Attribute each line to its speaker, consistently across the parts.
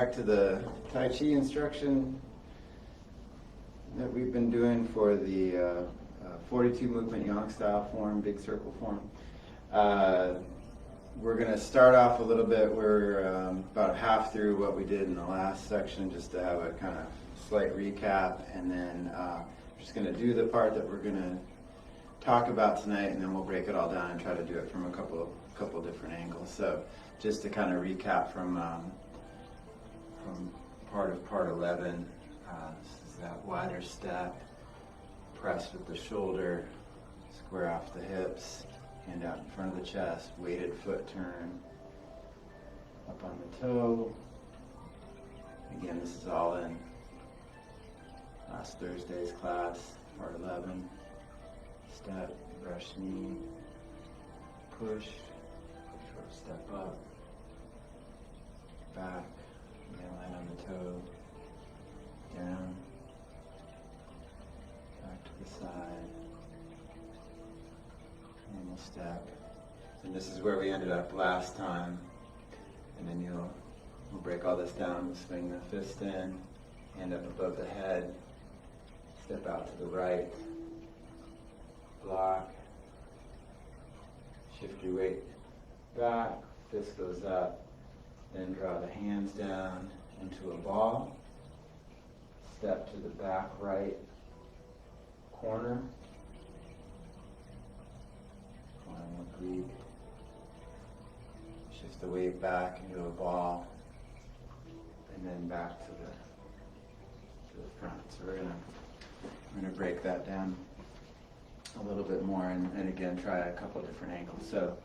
Speaker 1: back to the Tai Chi instruction that we've been doing for the 42 movement yang style form, big circle form. We're going to start off a little bit. We're about half through what we did in the last section, just to have a kind of slight recap, and then just going to do the part that we're going to talk about tonight, and then we'll break it all down and try to do it from a couple different angles. So just to kind of recap from part 11, this is that wider step, press with the shoulder, square off the hips, hand out in front of the chest, weighted foot turn, up on the toe. Again, this is all in last Thursday's class, part 11. Step, brush knee, push, short step up, back, again, land on the toe, down, back to the side, normal step. And this is where we ended up last time. And then we'll break all this down. We'll swing the fist in, hand up above the head, step out to the right, block, shift your weight back, fist goes up, then draw the hands down into a ball, step to the back right corner, oblique, shift the weight back into a ball, and then back to the front. So we're gonna break that down a little bit more, and again try a couple different angles. So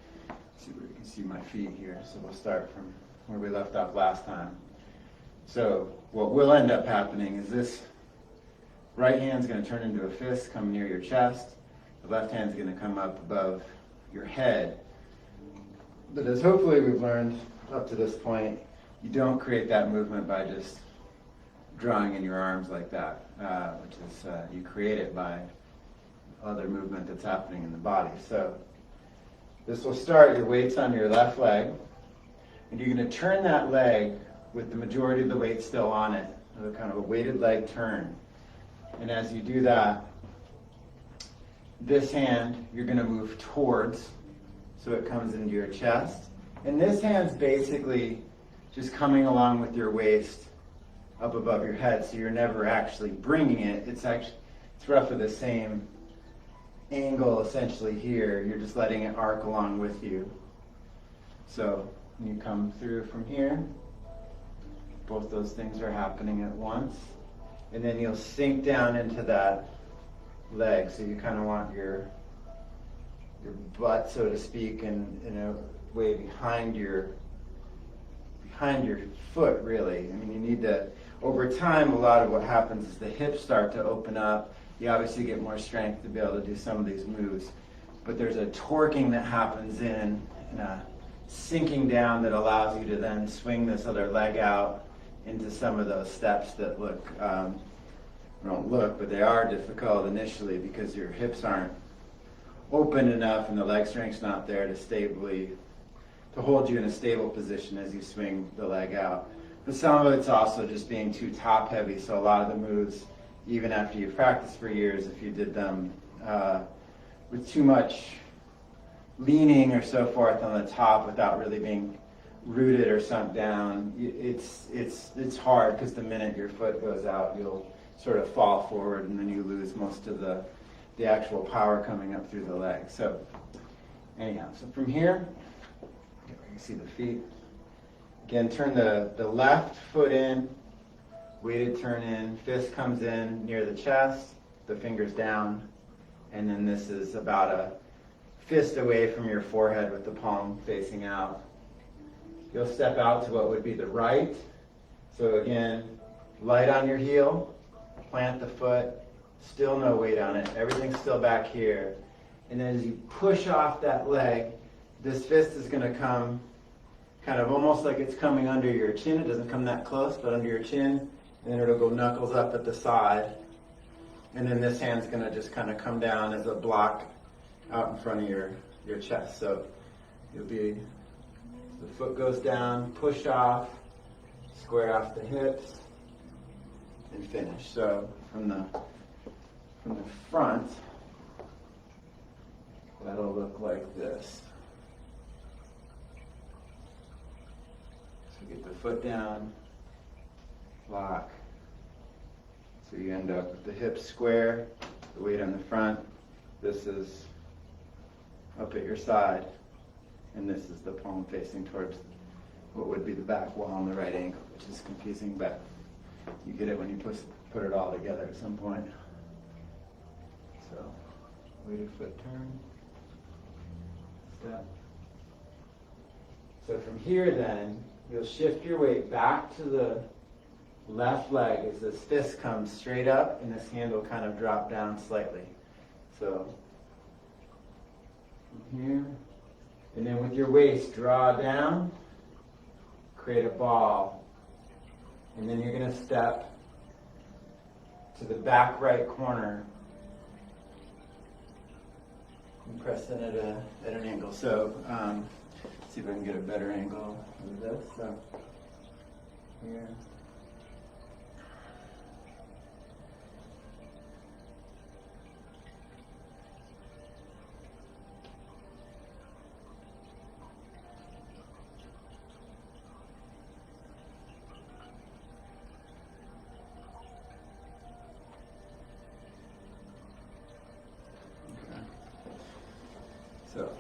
Speaker 1: see where you can see my feet here. So we'll start from where we left off last time. So what will end up happening is this right hand's going to turn into a fist, come near your chest. The left hand's going to come up above your head. But as hopefully we've learned up to this point, you don't create that movement by just drawing in your arms like that, which is you create it by other movement that's happening in the body. So this will start, your weight's on your left leg, and you're going to turn that leg with the majority of the weight still on it, a kind of a weighted leg turn. And as you do that, this hand you're going to move towards, so it comes into your chest. And this hand's basically just coming along with your waist up above your head, so you're never actually bringing it. It's roughly the same angle essentially here. You're just letting it arc along with you. So when you come through from here, both those things are happening at once. And then you'll sink down into that leg. So you kind of want your butt, so to speak, and in a way behind your foot, really. I mean, you need to, over time, a lot of what happens is the hips start to open up. You obviously get more strength to be able to do some of these moves. But there's a torquing that happens in a sinking down that allows you to then swing this other leg out into some of those steps that but they are difficult initially because your hips aren't open enough and the leg strength's not there to hold you in a stable position as you swing the leg out. But some of it's also just being too top heavy, so a lot of the moves, even after you've practiced for years, if you did them with too much leaning or so forth on the top without really being rooted or sunk down, it's hard, because the minute your foot goes out, you'll sort of fall forward, and then you lose most of the actual power coming up through the leg. So anyhow, so from here, you can see the feet. Again, turn the left foot in, weighted turn in, fist comes in near the chest, the fingers down, and then this is about a fist away from your forehead with the palm facing out. You'll step out to what would be the right. So again, light on your heel, plant the foot, still no weight on it, everything's still back here. And then as you push off that leg, this fist is going to come kind of almost like it's coming under your chin. It doesn't come that close, but under your chin. And then it'll go knuckles up at the side. And then this hand's going to just kind of come down as a block out in front of your chest. So you'll be, the foot goes down, push off, square off the hips, and finish. So from the front, that'll look like this. So get the foot down, lock. So you end up with the hips square, the weight on the front. This is up at your side, and this is the palm facing towards what would be the back wall on the right ankle, which is confusing, but you get it when you put it all together at some point. So, weighted foot turn, step. So from here then, you'll shift your weight back to the left leg as this fist comes straight up and this hand will kind of drop down slightly. So, from here, and then with your waist, draw down, create a ball, and then you're going to step to the back right corner and press in at an angle. So, see if I can get a better angle of this. So, here. So, that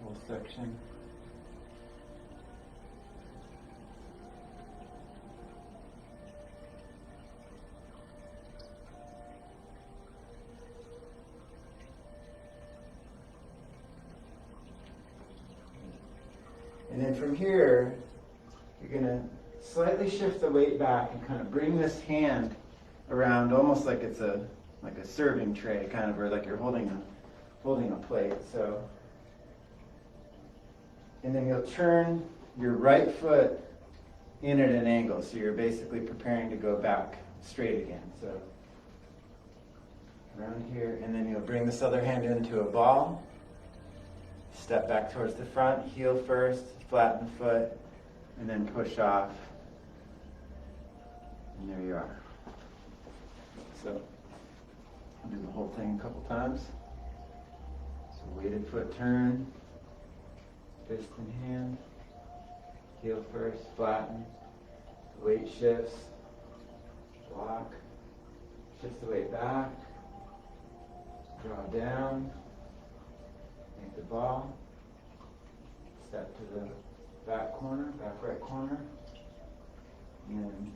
Speaker 1: whole section. And then from here, you're going to slightly shift the weight back and kind of bring this hand around almost like it's a serving tray, kind of, or like you're holding a plate. So, and then you'll turn your right foot in at an angle, so you're basically preparing to go back straight again. So around here, and then you'll bring this other hand into a ball, step back towards the front, heel first, flatten the foot, and then push off, and there you are. So I'll do the whole thing a couple times. Weighted foot turn, fist in hand, heel first, flatten, weight shifts, block, shift the weight back, draw down, make the ball, step to the back corner, back right corner, and then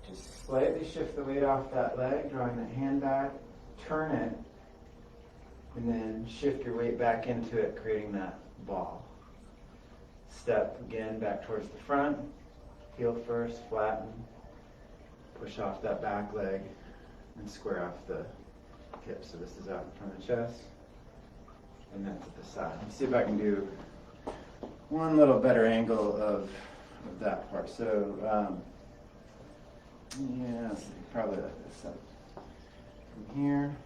Speaker 1: just slightly shift the weight off that leg, drawing the hand back, turn it, and then shift your weight back into it, creating that ball. Step again back towards the front, heel first, flatten, push off that back leg, and square off the hip. So this is out in front of the chest, and that's at the side. Let's see if I can do one little better angle of that part. So, yeah, let's see, probably like this. From here,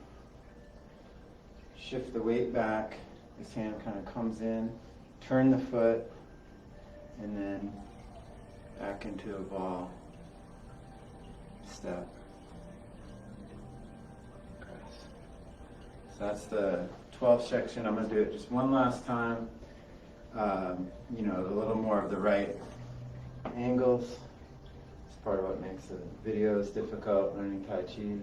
Speaker 1: shift the weight back, this hand kind of comes in, turn the foot, and then back into a ball, step, press. So that's the 12th section. I'm going to do it just one last time, a little more of the right angles. It's part of what makes the videos difficult, learning Tai Chi.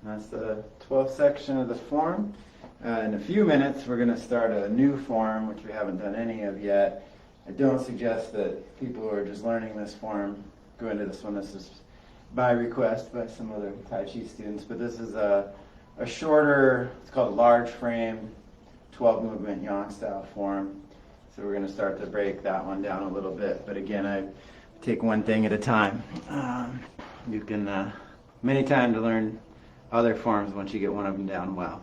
Speaker 1: That's the 12th section of the form. In a few minutes, we're going to start a new form, which we haven't done any of yet. I don't suggest that people who are just learning this form go into this one. This is by request by some other Tai Chi students, but this is a shorter, it's called a large frame, 12 movement yang style form. So we're going to start to break that one down a little bit. But again, I take one thing at a time. You can, many times to learn other forms once you get one of them down well.